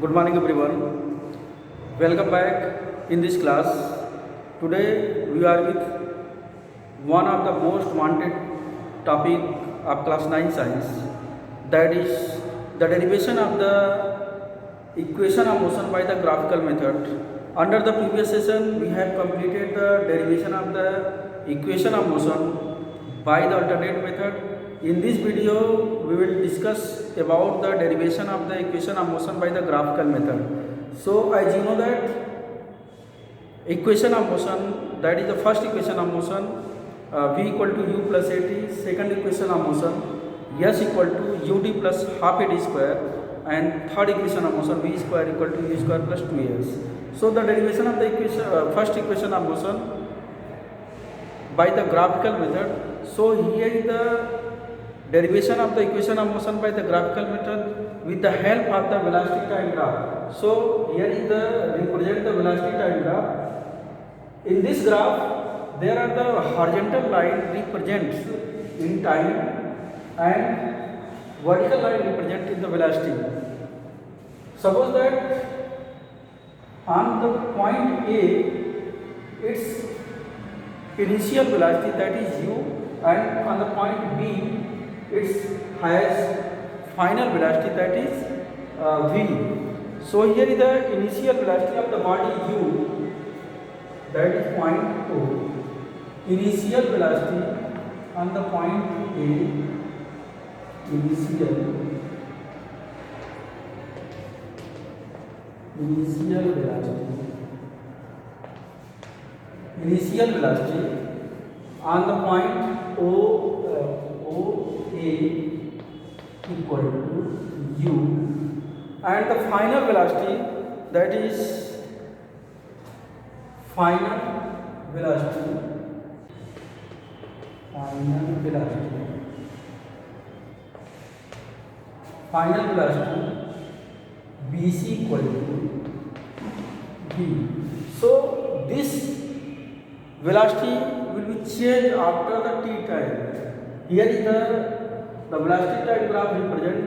Good morning, everyone. Welcome back in this class. Today we are with one of the most wanted topic of class 9 science, that is the derivation of the equation of motion by the graphical method. Under the previous session, we had completed the derivation of the equation of motion by the alternate method. In this video, we will discuss about the derivation of the equation of motion by the graphical method. So, as you know that equation of motion, that is the first equation of motion, v equal to u plus at. Second equation of motion, s equal to ud plus half ad square, and third equation of motion, v square equal to u square plus 2as. So, the derivation of the equation, first equation of motion by the graphical method. So, here is the derivation of the equation of motion by the graphical method with the help of the velocity time graph. So, here is the represent the velocity time graph. In this graph, there are the horizontal line represents in time and vertical line represents in the velocity. Suppose that on the point A, its initial velocity, that is u, and on the point B, it has final velocity, that is v. So here is the initial velocity of the body u, that is point O. Initial velocity on the point A, initial velocity on the point OA equal to u, and the final velocity, that is final velocity BC equal to v. So this velocity will be changed after the t time. Here is the velocity time graph represent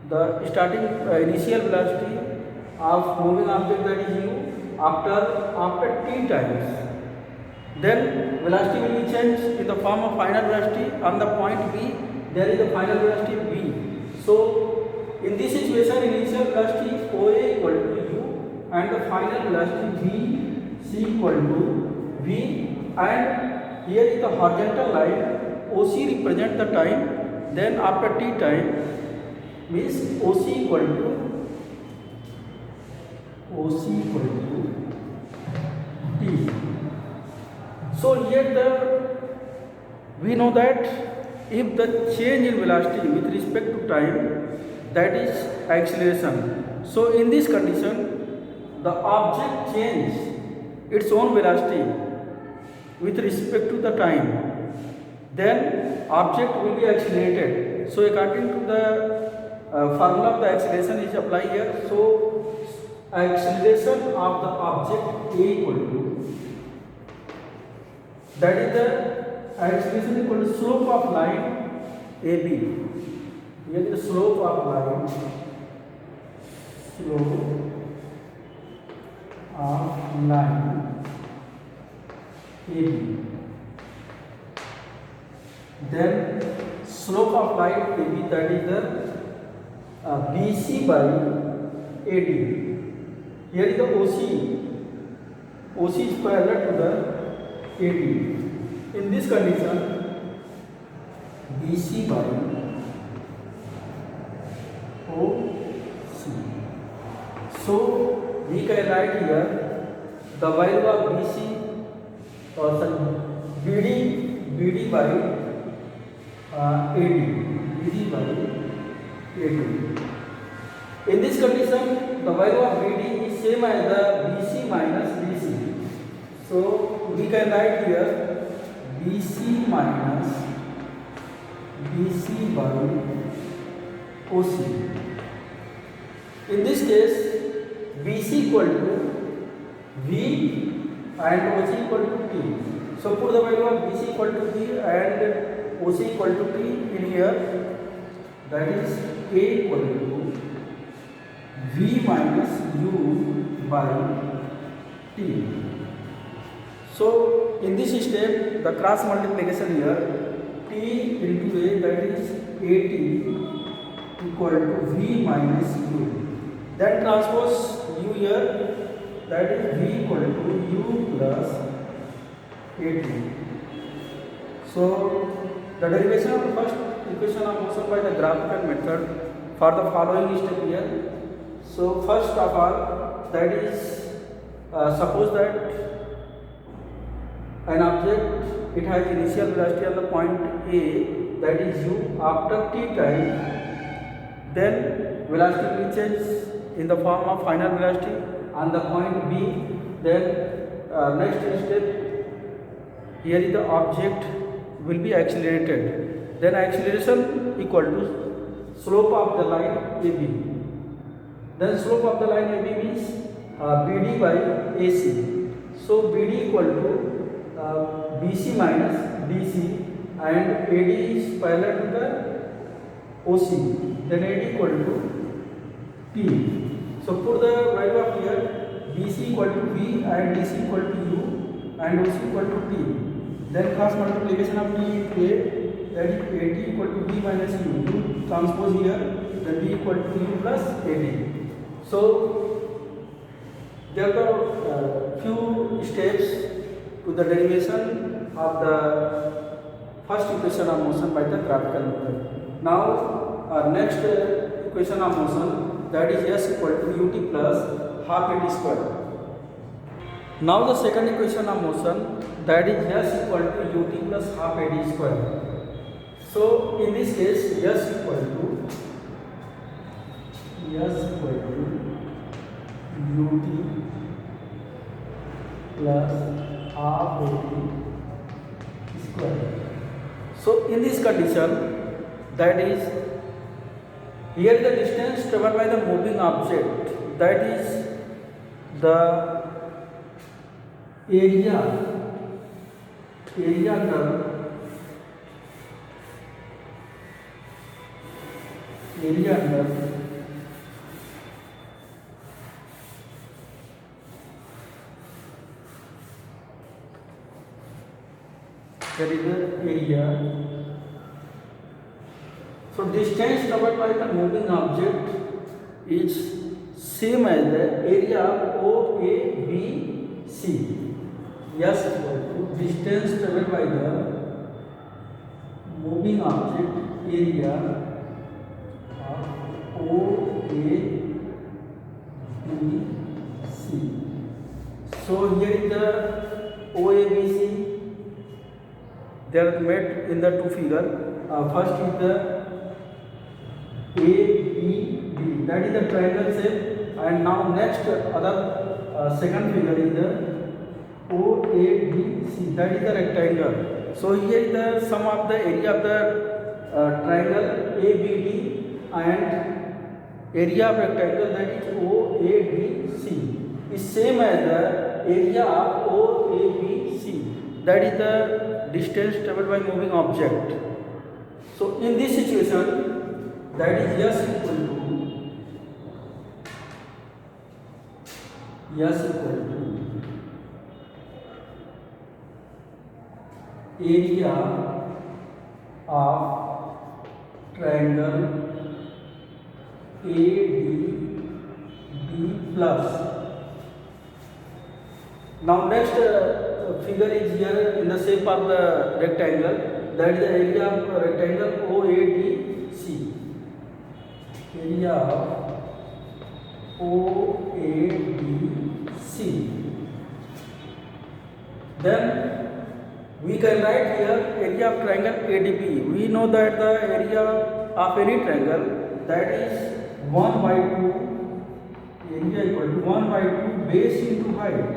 the starting initial velocity of moving object, that is u, after t times. Then velocity will be changed in the form of final velocity. On the point B, there is the final velocity v. So in this situation, initial velocity OA equal to u and the final velocity v c equal to v, and here is the horizontal line OC represent the time. Then after t time means OC equal to t. So here we know that if the change in velocity with respect to time, that is acceleration. So in this condition, the object changes its own velocity with respect to the time, then object will be accelerated. So according to the formula of the acceleration is applied here. So acceleration of the object A equal to, that is the acceleration equal to slope of line AB. Here is the slope of line, AB. Then slope of line AB, that is the BC by AD. Here is the OC is parallel to the AD. In this condition, BC by OC. So we can write here the value of BC BD by AD. In this condition, the value of BD is same as the BC minus BC. So we can write here BC minus BC by OC. In this case, BC equal to V and OC equal to T. So put the value of BC equal to V and OC equal to T in here. That is A equal to v minus u by t. So in this step the cross multiplication here, t into a, that is at equal to v minus u. Then transpose u here, that is v equal to u plus at. So the derivation of the first equation of motion by the graphical method for the following step here. So first of all, that is suppose that an object, it has initial velocity on the point A, that is u. After t time, then velocity will change in the form of final velocity on the point B. Then next step, here is the object will be accelerated. Then acceleration equal to slope of the line AB. Then slope of the line AB means BD by AC. So BD equal to BC minus DC, and AD is parallel to the OC. Then AD equal to P. So put the value of here, BC equal to V and DC equal to U and OC equal to T. Then cross multiplication of T into A, that is AT equal to V minus U. U transpose here, then V equal to U plus AT. So there are few steps to the derivation of the first equation of motion by the graphical method. Now next equation of motion, that is S equal to ut plus half at square. Now the second equation of motion, that is S equal to ut plus half at square. So in this case, S equal to ut plus half at square. So in this condition, that is here the distance traveled by the moving object, that is the area under there is the area. So distance covered by the moving object is same as the area of OABC. Yes, distance covered by the moving object, area of OABC. So here is the OABC. They are made in the two figure. First is the ABD, that is the triangle shape, and now next other second figure is the OABC, that is the rectangle. So here is the sum of the area of the triangle ABD and area of rectangle, that is OABC, is same as the area of OABC, that is the distance traveled by moving object. So in this situation, that is S equal to area of triangle ADB plus. Now next figure is here in the shape of the rectangle, that is the area of rectangle OADC. Area of OADC. Then we can write here area of triangle ADB. We know that the area of any triangle, that is 1 by 2, area equal to 1 by 2 base into height.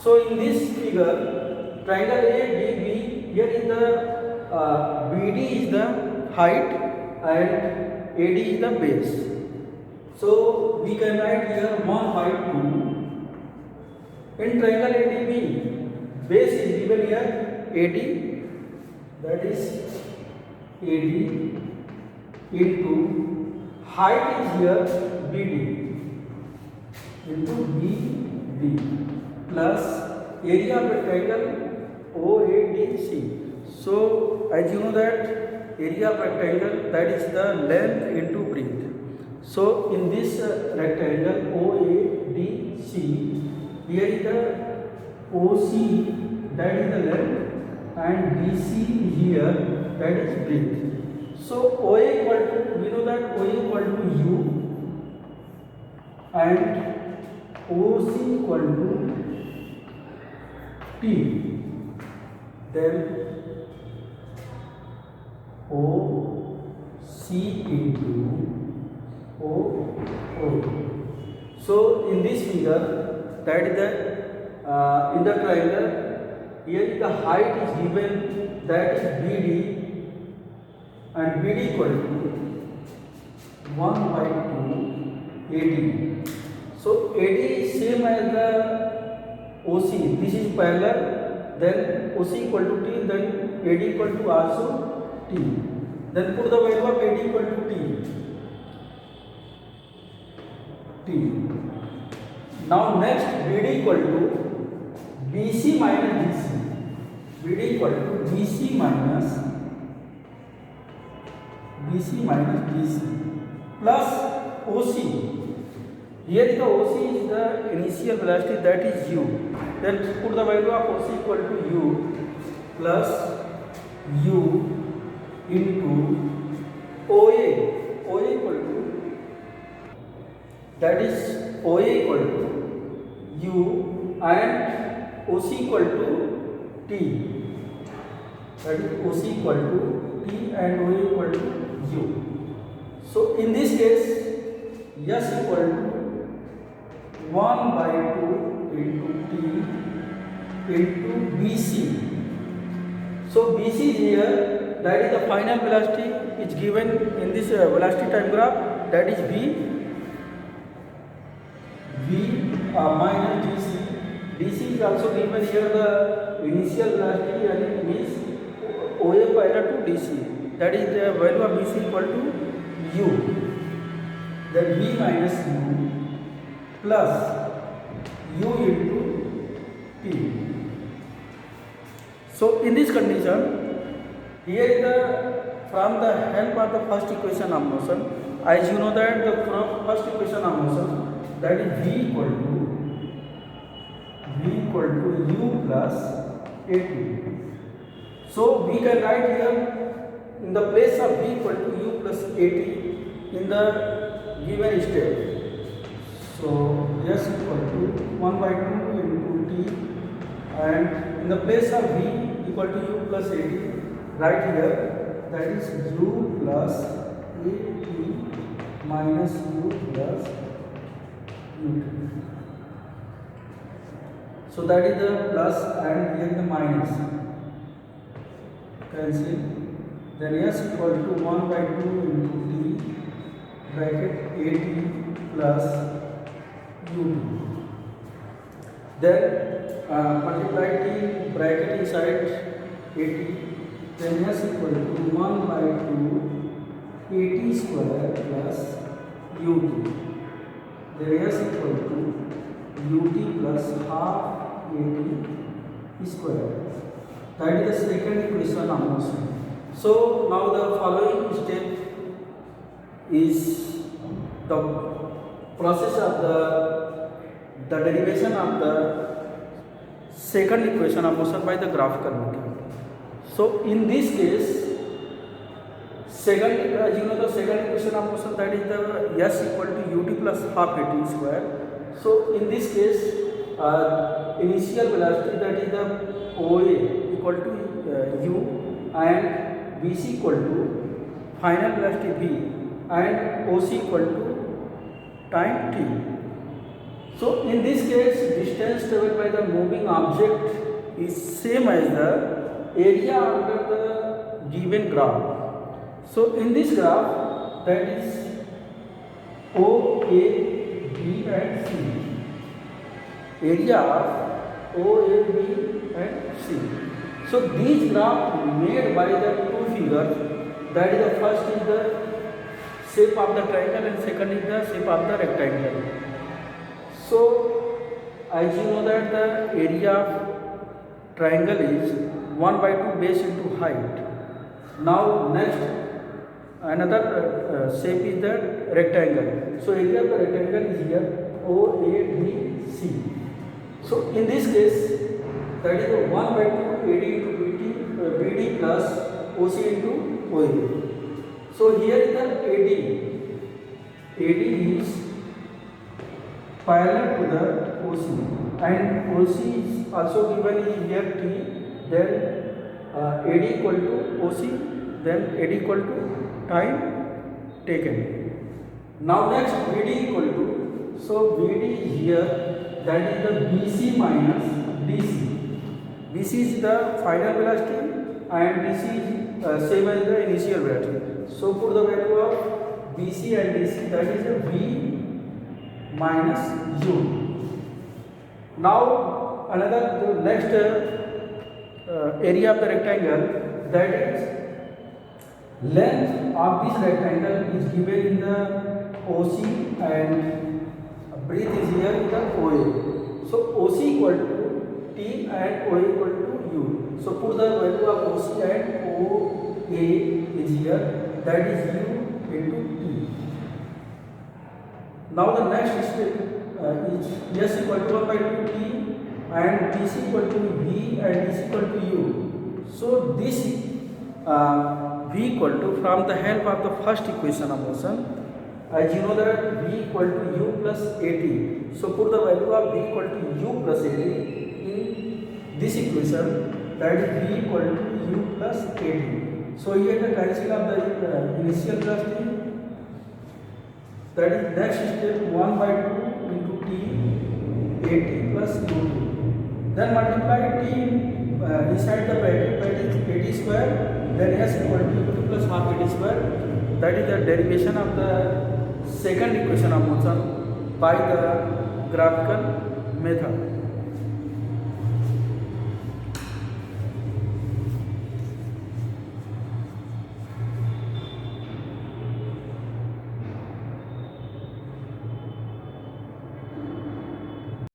So in this figure, triangle ADB, here is the BD is the height and AD is the base. So we can write here 1 by 2. In triangle ADB, base is given here AD, that is AD into height is here BD into BD plus area of rectangle OADC. So as you know that area of rectangle, that is the length into breadth. So in this rectangle OADC, here is the OC, that is the length, and BC here, that is breadth. So OA equal to, we know that OA equal to U and OC equal to T. Then OC into OO. So in this figure, that is the in the triangle, here the height is given, that is BD, and BD equal to 1 by 2 AD. So AD is same as the OC. This is parallel. Then OC equal to T. Then AD equal to also T. Then put the value of AD equal to T. Now next, BD equal to BC minus DC. BD equal to BC minus DC plus OC. Here the OC is the initial velocity, that is U. Then put the value of OC equal to U plus U into OA. OA equal to, that is OA equal to U and OC equal to T. That is OC equal to T and OA equal to U. So in this case, S equal to 1 by 2 into T into BC. So BC is here, that is the final velocity is given in this velocity time graph, that is V minus DC. DC is also given here, the initial velocity, and it means OA parallel to DC, that is the value of BC equal to U. Then V minus U plus U into T. So in this condition, here is the, from the help of the first equation of motion, as you know that the first equation of motion, that is V equal to U plus AT. So we can write here in the place of V equal to U plus AT in the given step. So S equal to 1 by 2 into T, and in the place of V equal to U plus AT, right here, that is U plus AT minus U plus UT. So that is the plus, and here is the minus. Cancel. Then S equal to 1 by 2 into T bracket AT plus UT. Then multiply T bracket inside AT. Then S equal to 1 by 2 AT square plus UT. Then S equal to UT plus half AT square. That is the second equation of motion. So now the following step is the process of the derivation of the second equation of motion by the graphical method. So in this case, second, as you know, the second equation of motion, that is the S equal to UT plus half AT square. So in this case, initial velocity, that is the OA equal to U, and BC equal to final velocity V, and OC equal to time T. So in this case, distance traveled by the moving object is same as the area under the given graph. So in this graph, that is O, A, B and C. Area of O, A, B and C. So these graphs made by the two figures, that is the first is the shape of the triangle and second is the shape of the rectangle. So as you know that the area of triangle is 1 by 2 base into height. Now next another shape is the rectangle. So area of the rectangle is here OABC. So in this case that is 1 by 2 AD into BD plus OC into OA. So here is the AD. AD is parallel to the OC and OC is also given in here T, then AD equal to OC, then AD equal to time taken. Now next BD equal to, so BD is here, that is the BC minus DC. BC is the final velocity and DC is same as the initial velocity. So put the value of BC and DC, that is the V minus U. Now another the next area of the rectangle, that is length of this rectangle is given in the OC and breadth is here in the OA. So OC equal to T and OA equal to U. So put the value of OC and OA is here, that is U into T. Now the next step is S equal to 1 by 2 T and DC equal to V and DC equal to U. So this V equal to, from the help of the first equation of motion, as you know that V equal to U plus AT. So put the value of V equal to U plus AT in this equation, that is V equal to U plus AT. So here the cancel of the initial velocity, that is next step 1 by 2 into T AT plus UT. Then multiply T inside the bracket, that is AT square, then S equal to UT plus half AT square. That is the derivation of the second equation of motion by the graphical method.